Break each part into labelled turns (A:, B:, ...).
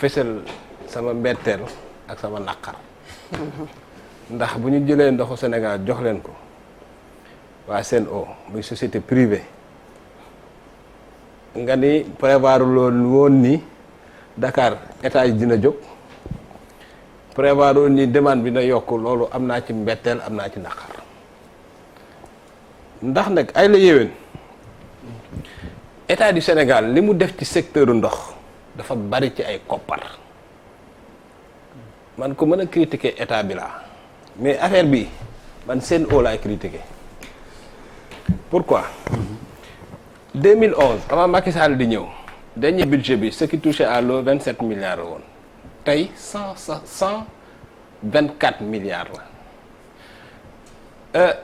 A: fësal sama mbetteel ak sama naqar ndax bu ñu jëlee ndoxu Sénégal jox leen ko waa Sen'Eau muy société privée nga ni prévoir loolu woon ni Dakar état yi dina jóg prévoir woon ni demande bi na yokk loolu am naa ci mbetteel am naa ci naqar ndax nag ay la yéwén état du Sénégal li mu def ci secteur ndox dafa bari ci ay koppar man ko mën a critiquer état bi laa mais affaire bi man Sen'Eau laay critiquer pourquoi 2011 avant Macky Sall di ñëw dernier budget bi ce qui touchait à l'eau 27 milliards la woon tey 124 milliards la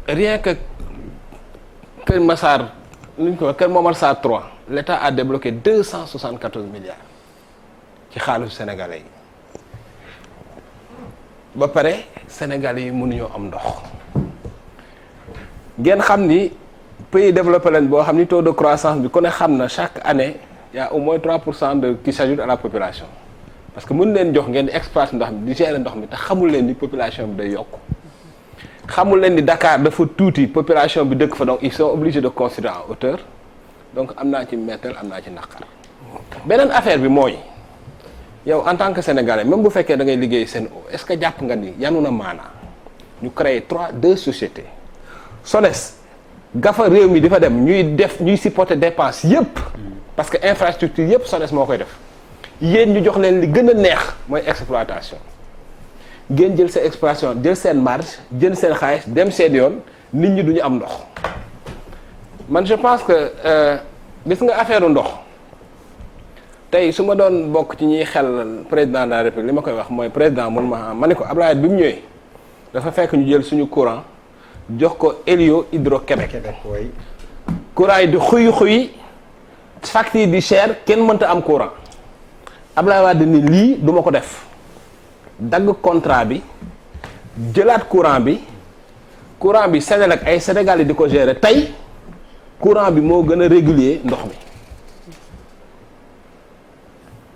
A: rien que Kër Massar nu ñu ko wax Kër Momar Sarr 3 l'État a débloqué 274 milliards ci xaalisu sénégalais yi ba pare sénégalais yi mënuñoo am ndox ngeen xam ni pays développé lañ boo xam ni taux de croissance bi ku ne xam na chaque année y a au moins 3% de qui s'ajoute à la population parce que mën leen jox ngeen di exploiter ndox mi di gérer ndox mi te xamul leen ni population bi day yokk xamul leen ni Dakar dafa tuuti population bi dëkk fa donc ils sont obligés de construire en hauteur donc am naa ci mettal am naa ci naqar beneen affaire bi mooy yow en tant que sénégalais même bu fekkee da ngay liggéey Sen'Eau est-ce que jàpp nga ni yanu na maanaa ñu créer deux sociétés SONES gafa réew mi di fa dem ñuy supporter dépense yépp parce que infrastructure yépp SONES moo koy def yéen ñu jox leen li gën a neex mooy exploitation ngeen jël seen exploitation jël seen marge jël seen xaalis dem seen yoon nit ñi duñu am ndox man je pense que gis nga affaire ndox tey su ma doon bokk ci ñuy xel président de la république li ma koy wax mooy président mun ma ne ko Abdoulaye bi mu ñëwee dafa fekk ñu jël suñu courant jox ko Elio Hydro-Québec courant yi di xuy facture di cher kenn mënta am courant Abdoulaye Wade ni lii duma ko def dagg contrat bi jëlaat courant bi Senelec ay Sénégal yi di ko gérer tey courant bi moo gën a régulier ndox mi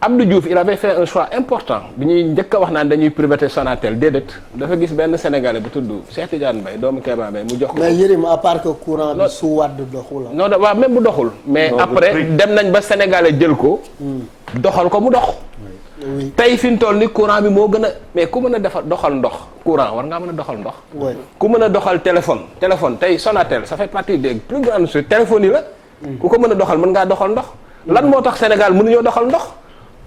A: Abdou Diouf il avait fait un choix important bi ñuy njëkk a wax naan dañuy privatiser Sonatel déedéet dafa gis benn Sénégalais bu tudd Cheikh Tidiane Mbaye doomu Kéba Mbaye mu jox ko.
B: mais Yérim à part que courant bi su Wade doxul.
A: non waaw même bu doxul. mais après dem nañ ba Sénégalais jël ko. doxal ko mu dox.
B: oui
A: tey fi mu toll ni courant bi moo gën a mais ku mën a defar doxal ndox courant war ngaa mën a doxal ndox.
B: oui
A: ku mën a doxal téléphone tey Sonatel ça fait partie des plus grandes choses téléphone yi la. ku ko mën a doxal mën ngaa doxal ndox. lan moo tax Sénégal mënuñoo doxal ndox.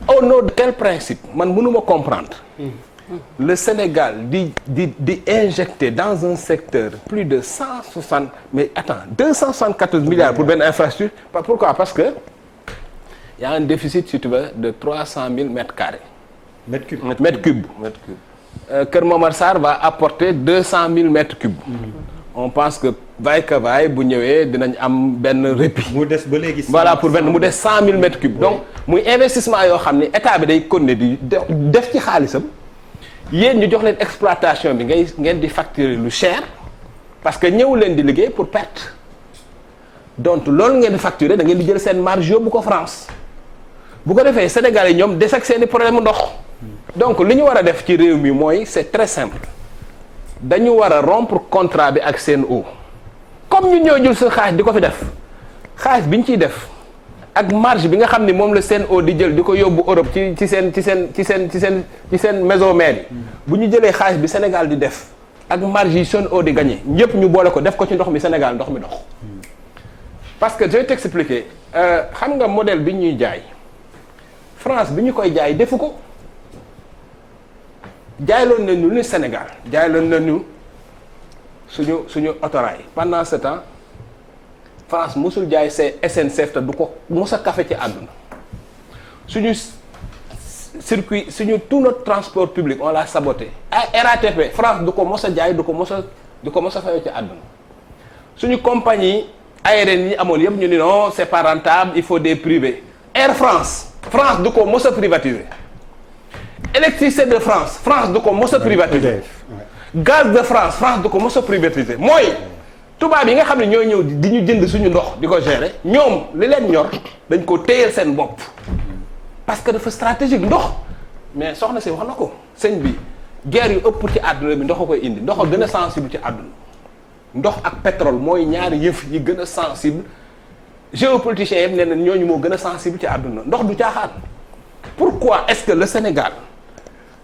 A: au nom de quel principe man mënuma comprendre. le Sénégal di injecter dans un secteur plus de 274 milliards pour benn infrastructure pourquoi parce que y a un déficit si tu veux de 300 000 mètres carrés. mètres cubes. Kër Momar Sarr va apporter 200 000 mètres cubes. on pense que vaille bu ñëwee dinañ am benn répit.
C: mu des ba léegi.
A: voilà pour benn mu des 100 000 mètres cubes. donc muy investissement yoo xam ne état bi day continuer di def ci xaalisam yéen ñu jox leen exploitation bi ngeen di facturer lu cher parce que ñëw leen di liggéey pour perte donc loolu ngeen di facturer da ngeen di jël seen marge yóbbu ko France bu ko defee Sénégal yi ñoom des ak seeni problème ndox donc li ñu war a def ci réew mi mooy c'est très simple. dañu war a rompre contrat bi ak Sen'Eau comme ñu ñoo jël sa xaalis di ko fi def xaalis bi ñu ciy def ak marge bi nga xam ni moom la Sen'Eau di jël di ko yóbbu Europe ci seen maison mère yi bu ñu jëlee xaalis bi Sénégal di def ak marge yi Sen'Eau di gagné ñëpp ñu boole ko def ko ci ndox mi Sénégal ndox mi dox parce que je vais t'expliquer xam nga modèle bi ñuy jaay France bi ñu koy jaay defu ko. jaayloon nañu ni Sénégal jaayloon nañu suñu autorail pendant ce temps France mosul jaay SNCF te du ko mos a kafe ci àdduna suñu circuit tout notre transport public on l'a saboté RATP France du ko mos a jaay du ko mos a fayoo ci àdduna suñu compagnie aérienne yi amoon yëpp ñu ni non c'est pas rentable il faut des privés Air France du ko mos a privatiser électricité de France du ko mos a privatiser gaz de France du ko mos a privatiser mooy tubaab yi nga xam ne ñoo ñëw di ñu jënd suñu ndox di ko gérer ñoom li leen ñor dañ ko téyel seen bopp parce que dafa stratégique ndox mais soxna si wax na ko sëñ bi guerre yu ëpp ci àdduna bi ndox a koy indi ndox a gën a sensible ci àdduna ndox ak pétrole mooy ñaari yëf yi gën a sensible géopoliticiens yëpp nee na ñooñu moo gën a sensible ci àdduna ndox du caaxaan pourquoi est-ce que le Sénégal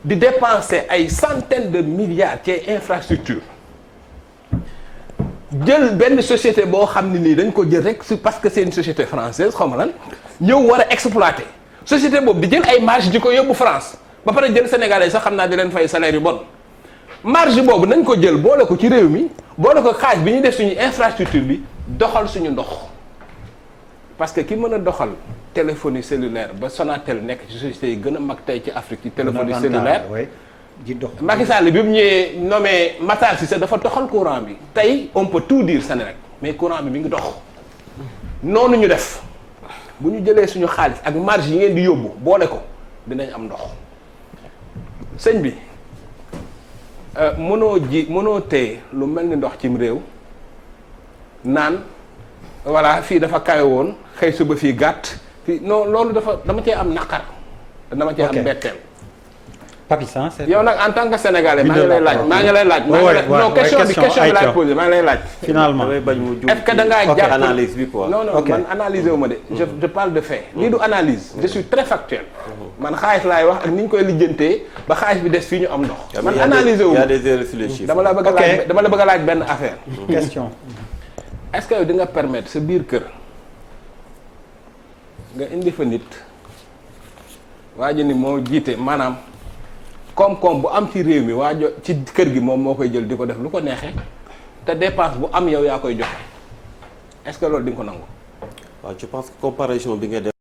A: di dépenser ay centaines de milliards ci infrastructure jël benn société boo xam ne nii dañ ko jël rek parce que c'est une société française xaw ma lan ñëw war a exploiter société boobu di jël ay marge di ko yóbbu France ba pare jël sénégalais sax xam naa di leen fay salaire yu bon marge boobu nañ ko jël boole ko ci réew mi boole ko xaaj bi ñuy def suñu infrastructure bi doxal suñu ndox parce que ki mën a doxal téléphonie cellulaire ba Sonatel nekk ci société yi gën a mag tey ci Afrique ci téléphonie cellulaire
C: di dox
A: Macky Sall bi mu ñëwee nommé Matar Cissé dafa doxal courant bi tey on peut tout dire Sénégal mais courant bi mi ngi dox noonu ñu def bu ñu jëlee suñu xaalis ak marge yi ngeen di yóbbu boole ko dinañ am ndox sëñ bi mënoo téye lu mel ni ndox cim réew naan voilà fii dafa kawe woon xëy suba fii gàtt fii non loolu dama cee am naqar dama cee am mbetteel
C: Papis
A: yow nag en tant que sénégalais maa ngi lay laaj non question bi laay posé maa ngi lay laaj
C: finalement
A: est-ce que da ngaa jàpp
D: analyse bi quoi
A: non man analyser wu ma de je parle de fait lii du analyse je suis très factuel man xaalis laay wax ak ni ñu koy lijjantee ba xaalis bi des fii ñu am ndox man analyser wu ma dama la bëgg a laaj benn affaire
C: question
A: est-ce que yow di nga permettre sa biir kër nga indi fa nit waa ji ni moo jiite maanaam koom-koom bu am ci réew mi waajo ci kër gi moom moo koy jël di ko def lu ko neexee te dépense bu am yow yaa koy joxe est-ce que loolu di nga ko nangu.
D: waaw je pense que comparaison bi nga def